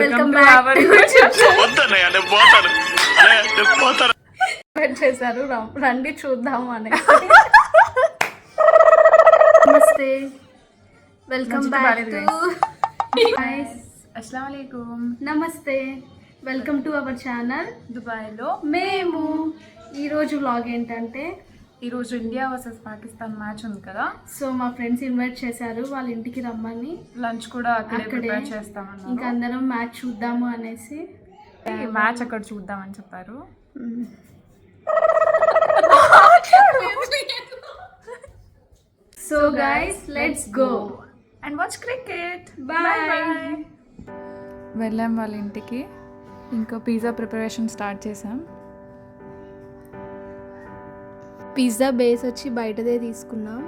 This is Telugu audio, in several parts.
వెల్కమ్ బ్యాక్ చేశారు. రండి చూద్దాము అని. నమస్తే, వెల్కమ్ బ్యాక్ టు అస్సలాము అలైకుం. నమస్తే, వెల్కమ్ టు అవర్ ఛానల్ దుబాయ్లో మేము. ఈరోజు వ్లాగ్ ఏంటంటే, ఈరోజు ఇండియా వర్సెస్ పాకిస్తాన్ మ్యాచ్ ఉంది కదా, సో మా ఫ్రెండ్స్ ఇన్వైట్ చేశారు వాళ్ళ ఇంటికి రమ్మని. లంచ్ కూడా అక్కడే ప్రిపేర్ చేస్తామన్నారు. ఇంకా అందరం మ్యాచ్ చూద్దాము అనేసి మ్యాచ్ అక్కడ చూద్దామని చెప్పారు. So guys, let's go and watch cricket. Bye. వెళ్ళాం వాళ్ళ ఇంటికి. ఇంకా పిజ్జా ప్రిపరేషన్ స్టార్ట్ చేసాం. పిజ్జా బేస్ వచ్చి బయటదే తీసుకున్నాం.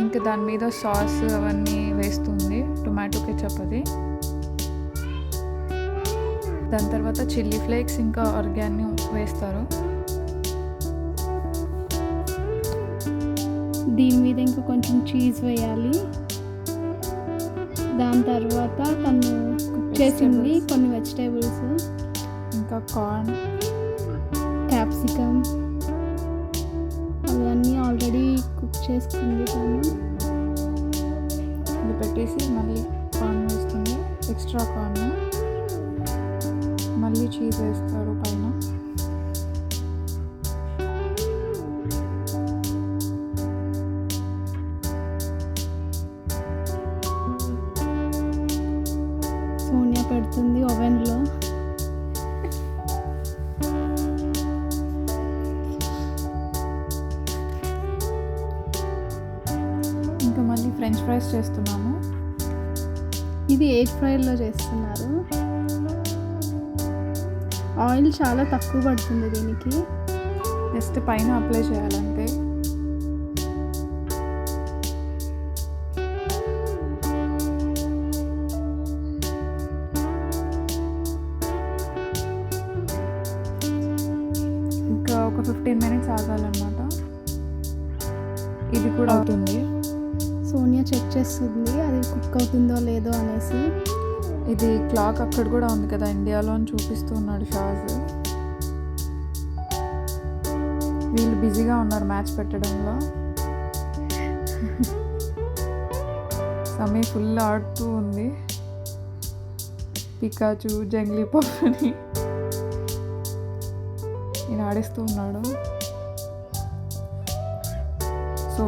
ఇంకా దాని మీద సాస్ అవన్నీ వేస్తుంది, టొమాటో కెచప్ అది. దాని తర్వాత చిల్లీ ఫ్లేక్స్ ఇంకా ఆర్గానో వేస్తారు. దీని మీద ఇంకా కొంచెం చీజ్ వేయాలి. దాని తర్వాత తను కుక్ చేసింది కొన్ని వెజిటేబుల్స్, ఇంకా కార్న్, క్యాప్సికమ్ అవన్నీ ఆల్రెడీ కుక్ చేసుకుంది తను. ఇది పెట్టేసి మళ్ళీ కార్న్ వేస్తుంది, ఎక్స్ట్రా కార్న్, మళ్ళీ చీజ్ వేస్తారు పైన. సోనియా పెడుతుంది ఓవెన్లో. ఇంకా మళ్ళీ ఫ్రెంచ్ ఫ్రైస్ చేస్తున్నాము. ఇది ఎయిర్ ఫ్రైలో చేస్తున్నారు. ఆయిల్ చాలా తక్కువ పడుతుంది దీనికి. జస్ట్ పైన అప్లై చేయాలంటే. ఇంకా ఒక 15 minutes ఆగాలన్నమాట. ఇది కూడా అవుతుంది. సోనియా చెక్ చేస్తుంది అది కుక్ అవుతుందో లేదో అనేసి. ఇది క్లాక్ అక్కడ కూడా ఉంది కదా, ఇండియాలో అని చూపిస్తూ ఉన్నాడు షాజ్. వీళ్ళు బిజీగా ఉన్నారు మ్యాచ్ పెట్టడంలో. సమీ ఫుల్ ఆడుతూ ఉంది. పికాచు, జంగ్లీ పఫ్ అని నేను ఆడిస్తూ ఉన్నాడు. సో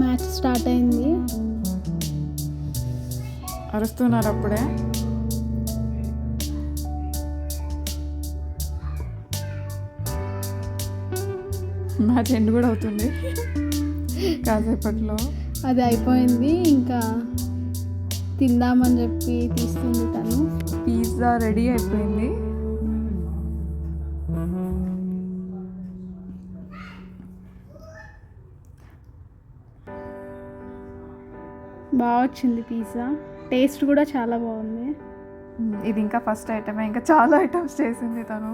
మ్యాచ్ స్టార్ట్ అయింది. అరుస్తున్నారు అప్పుడే. మ్యాచ్ ఎండ్ కూడా అవుతుంది కాసేపట్లో. అది అయిపోయింది, ఇంకా తిందామని చెప్పి తీస్తుంది తను. పిజ్జా రెడీ అయిపోయింది. బాగా వచ్చింది పిజ్జా, టేస్ట్ కూడా చాలా బాగుంది. ఇది ఇంకా ఫస్ట్ ఐటమే, ఇంకా చాలా ఐటమ్స్ చేసింది తను.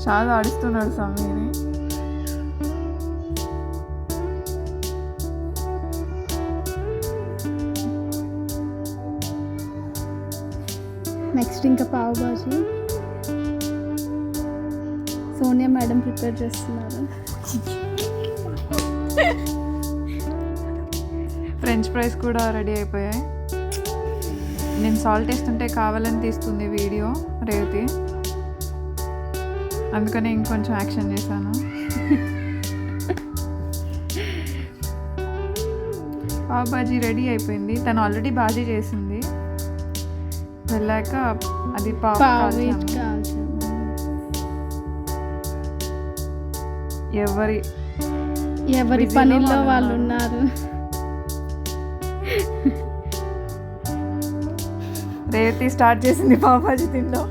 చాలా ఆడిస్తున్నాడు సమీని. నెక్స్ట్ ఇంకా పావ్ బాజీ సోనియా మేడం ప్రిపేర్ చేస్తున్నారు. ఫ్రెంచ్ ఫ్రైస్ కూడా రెడీ అయిపోయాయి. నేను సాల్ట్ వేస్తుంటే కావాలని తీస్తుంది వీడియో రేవతి, అందుకనే ఇంకొంచెం యాక్షన్ చేశాను. పావ్ బాజీ రెడీ అయిపోయింది. తను ఆల్రెడీ బాజీ చేసింది. వెళ్ళాక అది ఎవరి పనిలో వాళ్ళు ఉన్నారు. రేవతి స్టార్ట్ చేసింది పావ్ బాజీ తినడం.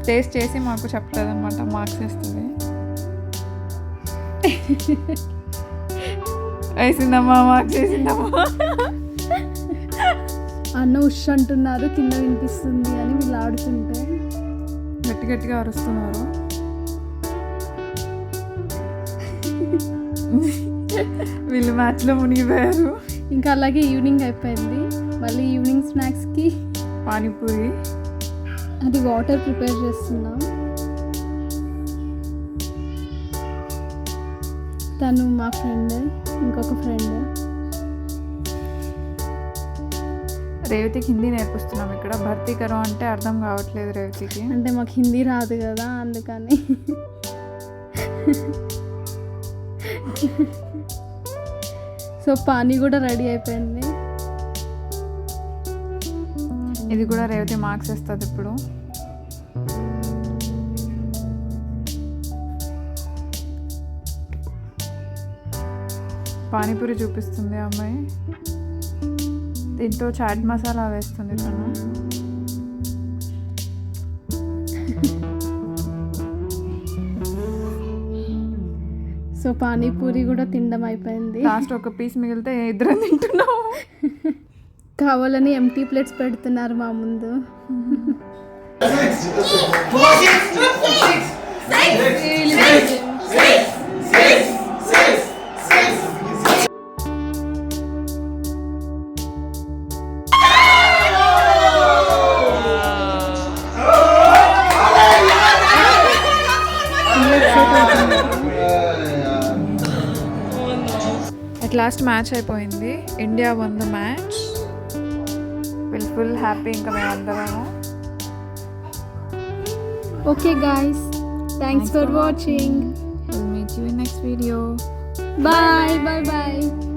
టేస్ట్ చేసి మాకు చెప్తుంది అనమాట, మార్క్స్ వేస్తుంది. వేసిందమ్మా, మార్క్స్ వేసిందమ్మా. అన్న ఉష్ అంటున్నారు, కింద వినిపిస్తుంది అని వీళ్ళు ఆడుతుంటే గట్టి గట్టిగా అరుస్తున్నారు. వీళ్ళు మ్యాచ్లో మునిగిపోయారు. ఇంకా అలాగే ఈవినింగ్ అయిపోయింది. మళ్ళీ ఈవినింగ్ స్నాక్స్కి పానీపూరి, అది వాటర్ ప్రిపేర్ చేస్తున్నాం. తను మా ఫ్రెండ్, ఇంకొక ఫ్రెండ్. రేవతికి హిందీ నేర్పిస్తున్నాం ఇక్కడ. భర్తీ కరో అంటే అర్థం కావట్లేదు రేవతికి. అంటే మాకు హిందీ రాదు కదా, అందుకని. సో పానీ కూడా రెడీ అయిపోయింది. ఇది కూడా రేవతి మార్క్స్ ఇస్తుంది ఇప్పుడు. పానీపూరి చూపిస్తుంది అమ్మాయి. దీంతో చాట్ మసాలా వేస్తుంది తను. సో పానీపూరి కూడా తినడం అయిపోయింది. లాస్ట్ ఒక పీస్ మిగిలితే ఇద్దరం తింటున్నాము. కావాలని ఎంటీ ప్లేట్స్ పెడుతున్నారు మా ముందు. అట్ లాస్ట్ మ్యాచ్ అయిపోయింది. India one the match. Will full happy ఇంకా మేమందరము. Okay guys, thanks for watching. We'll meet you in next video. Bye.